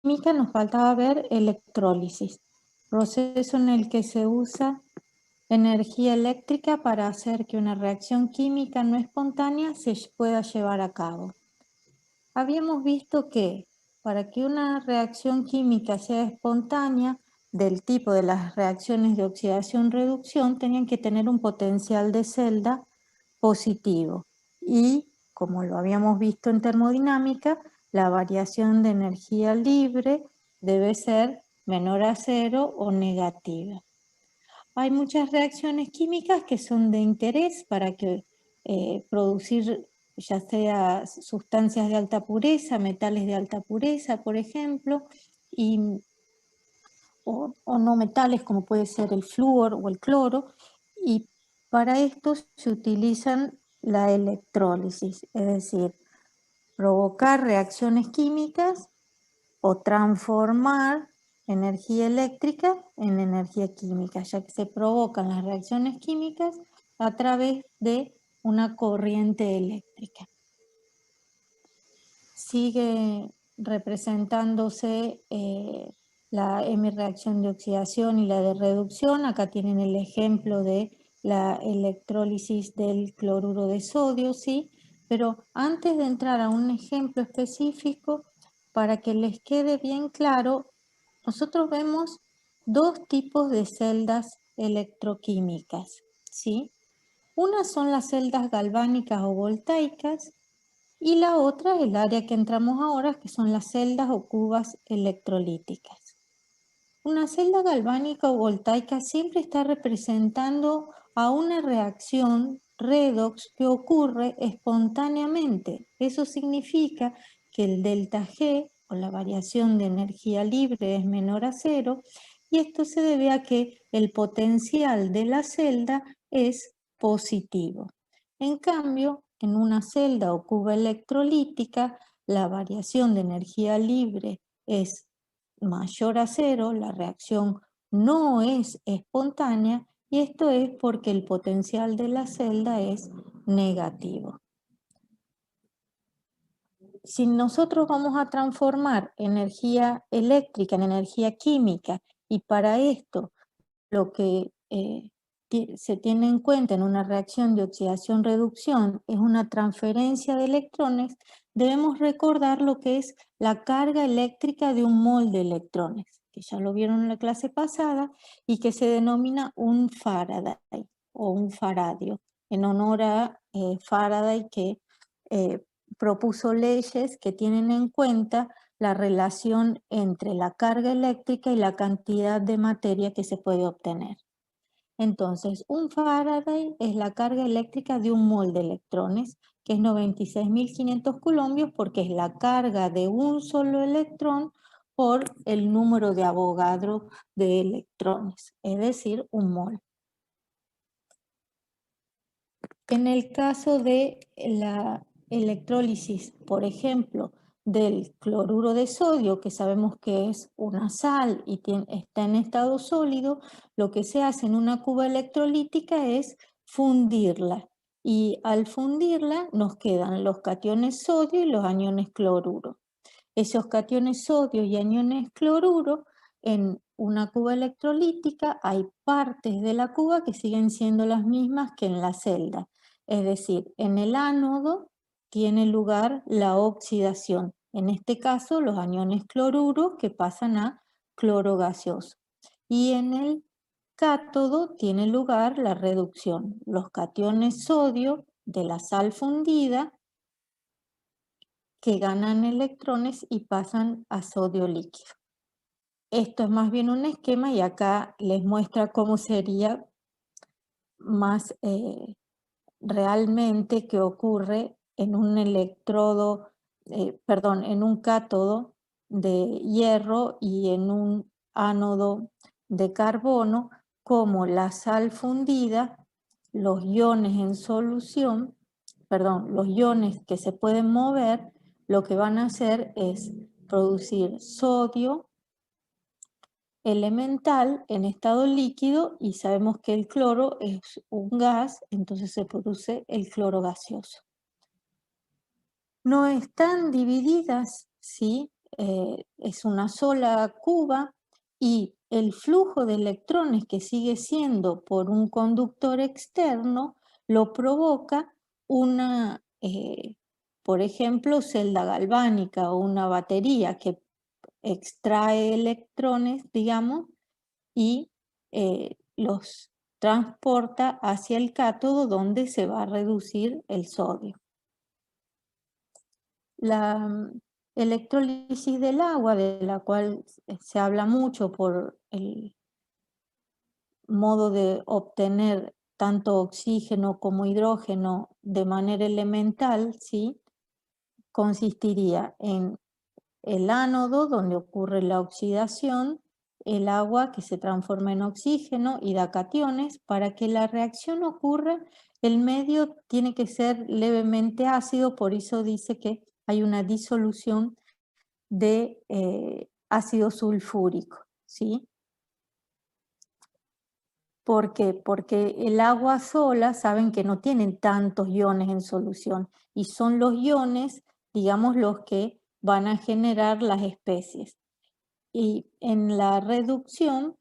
química nos faltaba ver electrólisis, proceso en el que se usa energía eléctrica para hacer que una reacción química no espontánea se pueda llevar a cabo. Habíamos visto que para que una reacción química sea espontánea, del tipo de las reacciones de oxidación-reducción, tenían que tener un potencial de celda positivo. Y, como lo habíamos visto en termodinámica, la variación de energía libre debe ser menor a cero o negativa. Hay muchas reacciones químicas que son de interés para que producir ya sea sustancias de alta pureza, metales de alta pureza, por ejemplo, o no metales como puede ser el flúor o el cloro, y para esto se utilizan la electrólisis, es decir, provocar reacciones químicas o transformar energía eléctrica en energía química, ya que se provocan las reacciones químicas a través de una corriente eléctrica. Sigue representándose la hemireacción de oxidación y la de reducción. Acá tienen el ejemplo de la electrólisis del cloruro de sodio, ¿sí? Pero antes de entrar a un ejemplo específico, para que les quede bien claro, nosotros vemos dos tipos de celdas electroquímicas, ¿sí? Una son las celdas galvánicas o voltaicas y la otra, el área que entramos ahora, que son las celdas o cubas electrolíticas. Una celda galvánica o voltaica siempre está representando a una reacción redox que ocurre espontáneamente. Eso significa que el delta G o la variación de energía libre es menor a cero, y esto se debe a que el potencial de la celda es positivo. En cambio, en una celda o cuba electrolítica, la variación de energía libre es mayor a cero, la reacción no es espontánea, y esto es porque el potencial de la celda es negativo. Si nosotros vamos a transformar energía eléctrica en energía química, y para esto lo que se tiene en cuenta en una reacción de oxidación-reducción es una transferencia de electrones, debemos recordar lo que es la carga eléctrica de un mol de electrones, que ya lo vieron en la clase pasada, y que se denomina un Faraday o un faradio, en honor a Faraday, que propuso leyes que tienen en cuenta la relación entre la carga eléctrica y la cantidad de materia que se puede obtener. Entonces, un Faraday es la carga eléctrica de un mol de electrones, que es 96.500 coulombios, porque es la carga de un solo electrón por el número de Avogadro de electrones, es decir, un mol. En el caso de la electrólisis, por ejemplo, del cloruro de sodio, que sabemos que es una sal y está en estado sólido, lo que se hace en una cuba electrolítica es fundirla. Y al fundirla nos quedan los cationes sodio y los aniones cloruro. Esos cationes sodio y aniones cloruro, en una cuba electrolítica hay partes de la cuba que siguen siendo las mismas que en la celda. Es decir, en el ánodo tiene lugar la oxidación. En este caso, los aniones cloruro que pasan a cloro gaseoso. Y en el cátodo tiene lugar la reducción. Los cationes sodio de la sal fundida que ganan electrones y pasan a sodio líquido. Esto es más bien un esquema, y acá les muestra cómo sería más realmente que ocurre en un electrodo, en un cátodo de hierro y en un ánodo de carbono, como la sal fundida, los iones en solución, los iones que se pueden mover, lo que van a hacer es producir sodio elemental en estado líquido, y sabemos que el cloro es un gas, entonces se produce el cloro gaseoso. No están divididas, ¿sí?, es una sola cuba y el flujo de electrones que sigue siendo por un conductor externo lo provoca una, por ejemplo, celda galvánica o una batería que extrae electrones, digamos, y los transporta hacia el cátodo donde se va a reducir el sodio. La electrólisis del agua, de la cual se habla mucho por el modo de obtener tanto oxígeno como hidrógeno de manera elemental, ¿sí? Consistiría en el ánodo, donde ocurre la oxidación, el agua que se transforma en oxígeno y da cationes. Para que la reacción ocurra, el medio tiene que ser levemente ácido, por eso dice que hay una disolución de ácido sulfúrico, ¿sí? ¿Por qué? Porque el agua sola, saben que no tienen tantos iones en solución y son los iones, digamos, los que van a generar las especies. Y en la reducción,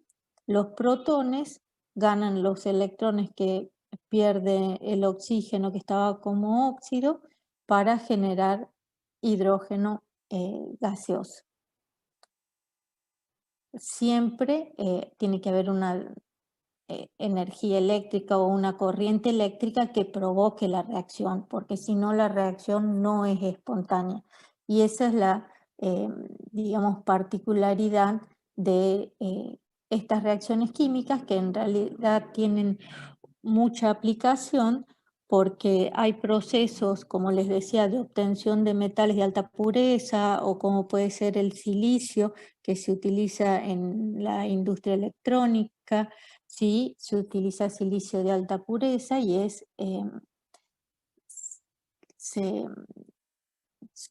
los protones ganan los electrones que pierde el oxígeno que estaba como óxido para generar hidrógeno gaseoso. Siempre tiene que haber una energía eléctrica o una corriente eléctrica que provoque la reacción, porque si no la reacción no es espontánea. Y esa es la, digamos, particularidad de estas reacciones químicas, que en realidad tienen mucha aplicación porque hay procesos, como les decía, de obtención de metales de alta pureza o como puede ser el silicio que se utiliza en la industria electrónica. Sí, se utiliza silicio de alta pureza y se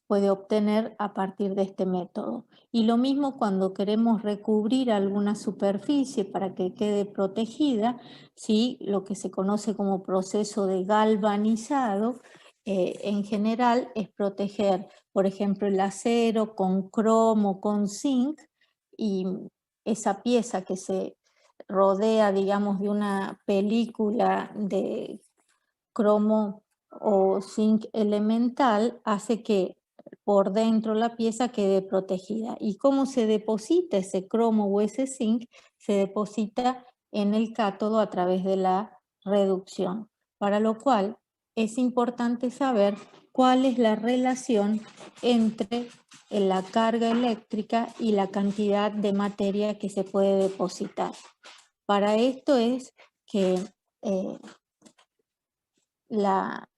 puede obtener a partir de este método. Y lo mismo cuando queremos recubrir alguna superficie para que quede protegida, ¿sí? Lo que se conoce como proceso de galvanizado, en general es proteger, por ejemplo, el acero con cromo, con zinc, y esa pieza que se rodea, digamos, de una película de cromo o zinc elemental hace que por dentro la pieza quede protegida. ¿Y cómo se deposita ese cromo o ese zinc? Se deposita en el cátodo a través de la reducción, para lo cual es importante saber cuál es la relación entre la carga eléctrica y la cantidad de materia que se puede depositar. Para esto es que la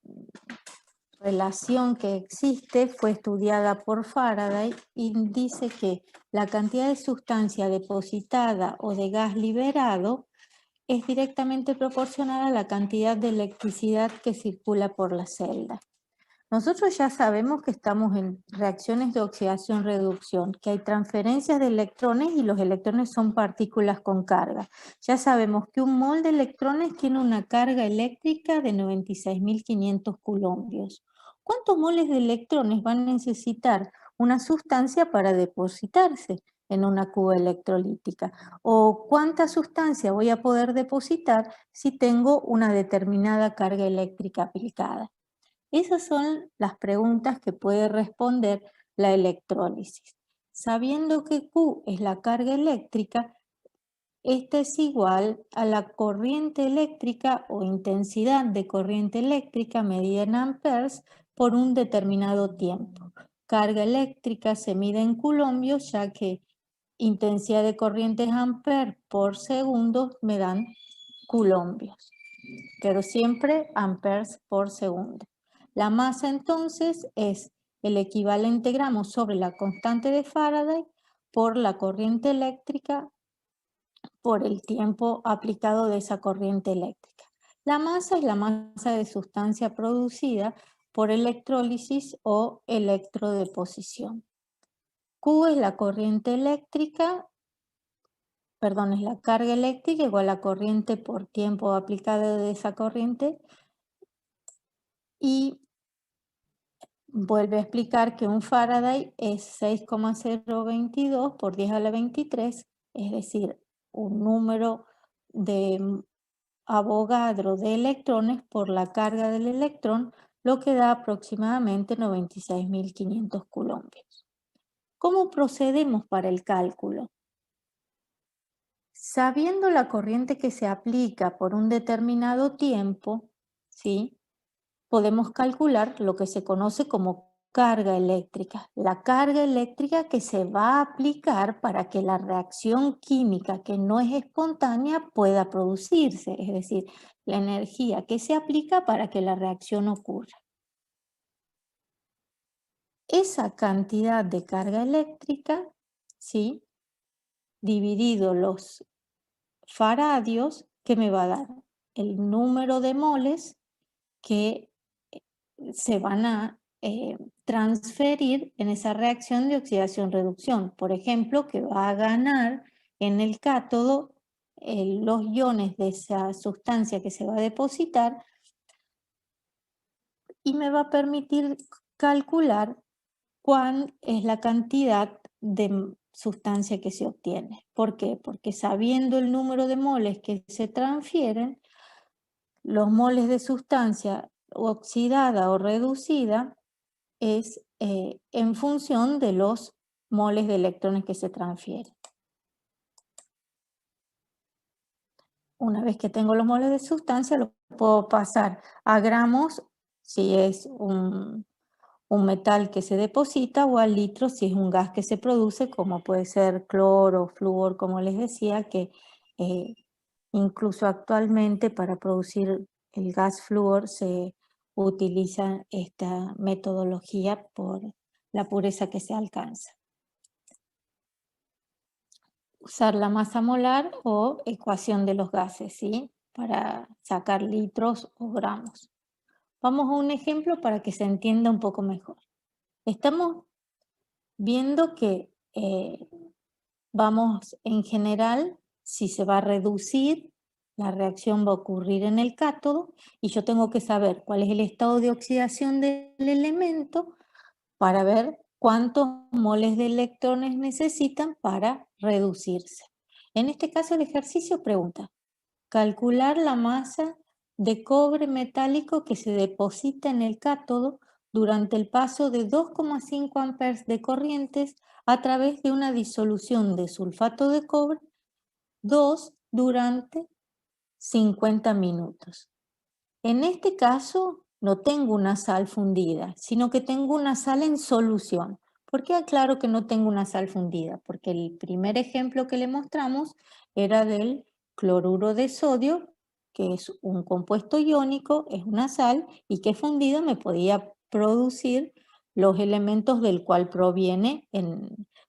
relación que existe fue estudiada por Faraday y dice que la cantidad de sustancia depositada o de gas liberado es directamente proporcional a la cantidad de electricidad que circula por la celda. Nosotros ya sabemos que estamos en reacciones de oxidación-reducción, que hay transferencias de electrones y los electrones son partículas con carga. Ya sabemos que un mol de electrones tiene una carga eléctrica de 96.500 coulombios. ¿Cuántos moles de electrones van a necesitar una sustancia para depositarse en una cuba electrolítica? ¿O cuánta sustancia voy a poder depositar si tengo una determinada carga eléctrica aplicada? Esas son las preguntas que puede responder la electrólisis. Sabiendo que Q es la carga eléctrica, esta es igual a la corriente eléctrica o intensidad de corriente eléctrica medida en amperes por un determinado tiempo. Carga eléctrica se mide en coulombios, ya que intensidad de corriente es amperes por segundo me dan coulombios, pero siempre amperes por segundo. La masa entonces es el equivalente gramo sobre la constante de Faraday por la corriente eléctrica por el tiempo aplicado de esa corriente eléctrica. La masa es la masa de sustancia producida por electrólisis o electrodeposición. Q es la corriente eléctrica, perdón, es la carga eléctrica igual a la corriente por tiempo aplicado de esa corriente, y vuelve a explicar que un Faraday es 6,022 por 10 a la 23, es decir, un número de Avogadro de electrones por la carga del electrón, lo que da aproximadamente 96.500 coulombios. ¿Cómo procedemos para el cálculo? Sabiendo la corriente que se aplica por un determinado tiempo, ¿sí?, podemos calcular lo que se conoce como carga eléctrica. La carga eléctrica que se va a aplicar para que la reacción química que no es espontánea pueda producirse, es decir, la energía que se aplica para que la reacción ocurra. Esa cantidad de carga eléctrica, ¿sí?, dividido los faradios, ¿qué me va a dar? El número de moles que se van a transferir en esa reacción de oxidación-reducción. Por ejemplo, que va a ganar en el cátodo los iones de esa sustancia que se va a depositar y me va a permitir calcular cuál es la cantidad de sustancia que se obtiene. ¿Por qué? Porque sabiendo el número de moles que se transfieren, los moles de sustancia oxidada o reducida es en función de los moles de electrones que se transfieren. Una vez que tengo los moles de sustancia, lo puedo pasar a gramos si es un metal que se deposita o a litros si es un gas que se produce, como puede ser cloro, flúor, como les decía, que eh, incluso actualmente para producir el gas flúor se utiliza esta metodología por la pureza que se alcanza. Usar la masa molar o ecuación de los gases, ¿sí?, para sacar litros o gramos. Vamos a un ejemplo para que se entienda un poco mejor. Estamos viendo que vamos en general, si se va a reducir, la reacción va a ocurrir en el cátodo y yo tengo que saber cuál es el estado de oxidación del elemento para ver cuántos moles de electrones necesitan para reducirse. En este caso el ejercicio pregunta, calcular la masa de cobre metálico que se deposita en el cátodo durante el paso de 2,5 amperes de corrientes a través de una disolución de sulfato de cobre 2 durante 50 minutos. En este caso no tengo una sal fundida, sino que tengo una sal en solución. ¿Por qué aclaro que no tengo una sal fundida? Porque el primer ejemplo que le mostramos era del cloruro de sodio, que es un compuesto iónico, es una sal, y que fundido me podía producir los elementos del cual proviene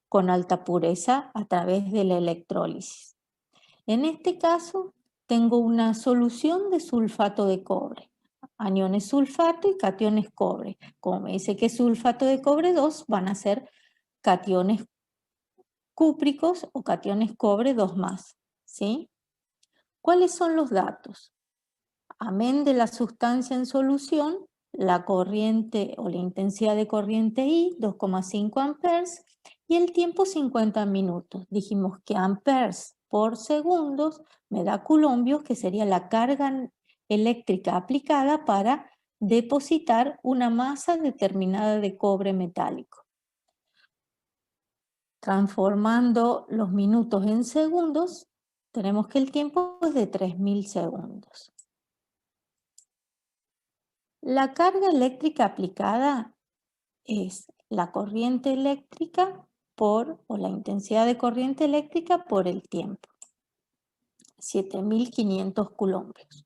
con alta pureza a través de la electrólisis. En este caso, tengo una solución de sulfato de cobre, aniones sulfato y cationes cobre. Como me dice que es sulfato de cobre 2, van a ser cationes cúpricos o cationes cobre 2 más, ¿sí? ¿Cuáles son los datos? Amén de la sustancia en solución, la corriente o la intensidad de corriente I, 2,5 amperes, y el tiempo 50 minutos. Dijimos que amperes por segundos me da coulombios, que sería la carga eléctrica aplicada para depositar una masa determinada de cobre metálico. Transformando los minutos en segundos, tenemos que el tiempo es de 3.000 segundos. La carga eléctrica aplicada es la corriente eléctrica o la intensidad de corriente eléctrica por el tiempo, 7.500 coulombios.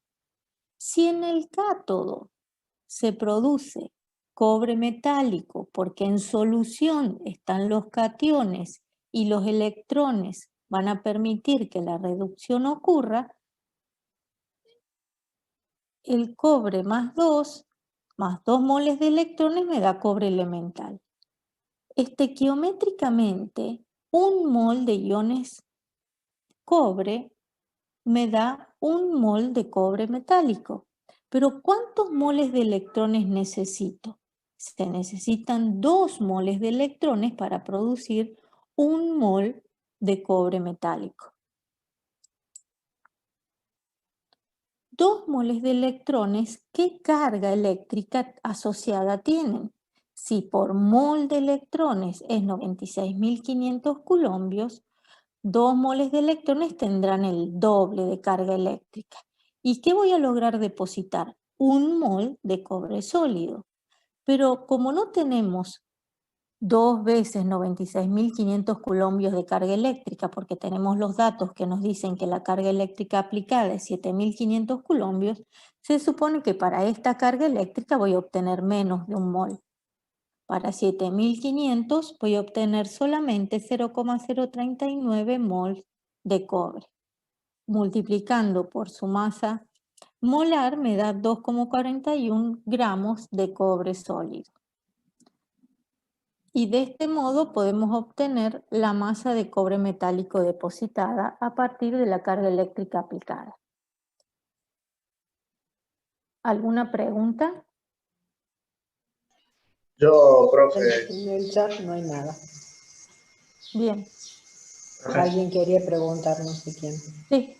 Si en el cátodo se produce cobre metálico porque en solución están los cationes y los electrones van a permitir que la reducción ocurra, el cobre más 2 moles de electrones me da cobre elemental. Estequiométricamente, un mol de iones cobre me da un mol de cobre metálico. Pero ¿cuántos moles de electrones necesito? Se necesitan 2 moles de electrones para producir 1 mol de cobre metálico. 2 moles de electrones, ¿qué carga eléctrica asociada tienen? Si por mol de electrones es 96.500 coulombios, 2 moles de electrones tendrán el doble de carga eléctrica. ¿Y qué voy a lograr depositar? 1 mol de cobre sólido. Pero como no tenemos 2 veces 96.500 coulombios de carga eléctrica, porque tenemos los datos que nos dicen que la carga eléctrica aplicada es 7.500 coulombios, se supone que para esta carga eléctrica voy a obtener menos de 1 mol. Para 7.500 voy a obtener solamente 0,039 mols de cobre. Multiplicando por su masa molar me da 2,41 gramos de cobre sólido. Y de este modo podemos obtener la masa de cobre metálico depositada a partir de la carga eléctrica aplicada. ¿Alguna pregunta? Yo, profe. En el chat no hay nada. Bien. Alguien quería preguntarnos si quién. Sí.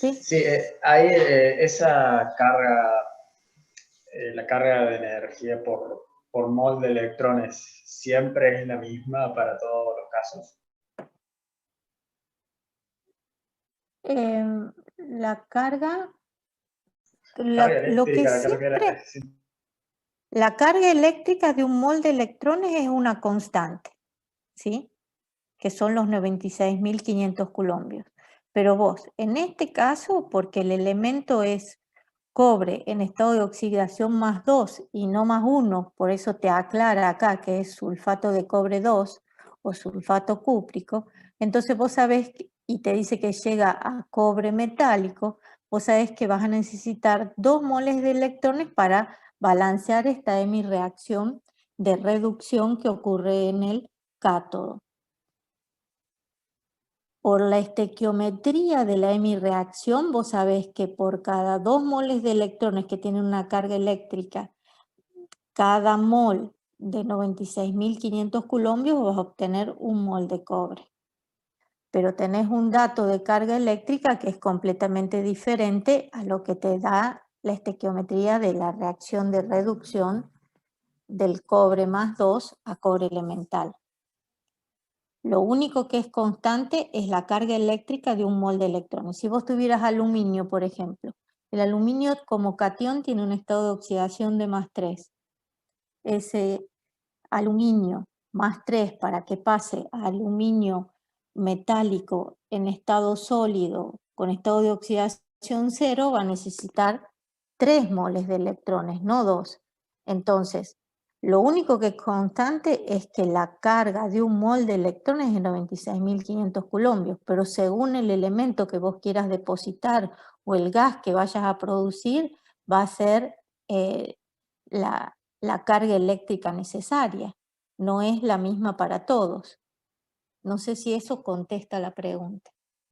Sí. Sí, hay esa carga, la carga de energía por mol de electrones, ¿siempre es la misma para todos los casos? La carga, Carga lo que eléctrica, siempre, sí. la carga eléctrica de un mol de electrones es una constante, ¿sí? Que son los 96.500 coulombios. Pero vos, en este caso, porque el elemento es cobre en estado de oxidación más 2 y no más 1, por eso te aclara acá que es sulfato de cobre 2 o sulfato cúprico, entonces vos sabés, y te dice que llega a cobre metálico, vos sabés que vas a necesitar 2 moles de electrones para balancear esta hemirreacción de reducción que ocurre en el cátodo. Por la estequiometría de la hemirreacción, vos sabés que por cada 2 moles de electrones que tienen una carga eléctrica, cada mol de 96.500 coulombios vas a obtener 1 mol de cobre. Pero tenés un dato de carga eléctrica que es completamente diferente a lo que te da la estequiometría de la reacción de reducción del cobre más 2 a cobre elemental. Lo único que es constante es la carga eléctrica de 1 mol de electrones. Si vos tuvieras aluminio, por ejemplo, el aluminio como catión tiene un estado de oxidación de más 3. Ese aluminio más 3 para que pase a aluminio metálico en estado sólido con estado de oxidación 0 va a necesitar 3 moles de electrones, no 2. Entonces, lo único que es constante es que la carga de 1 mol de electrones es 96.500 coulombios, pero según el elemento que vos quieras depositar o el gas que vayas a producir, va a ser la carga eléctrica necesaria. No es la misma para todos. No sé si eso contesta la pregunta.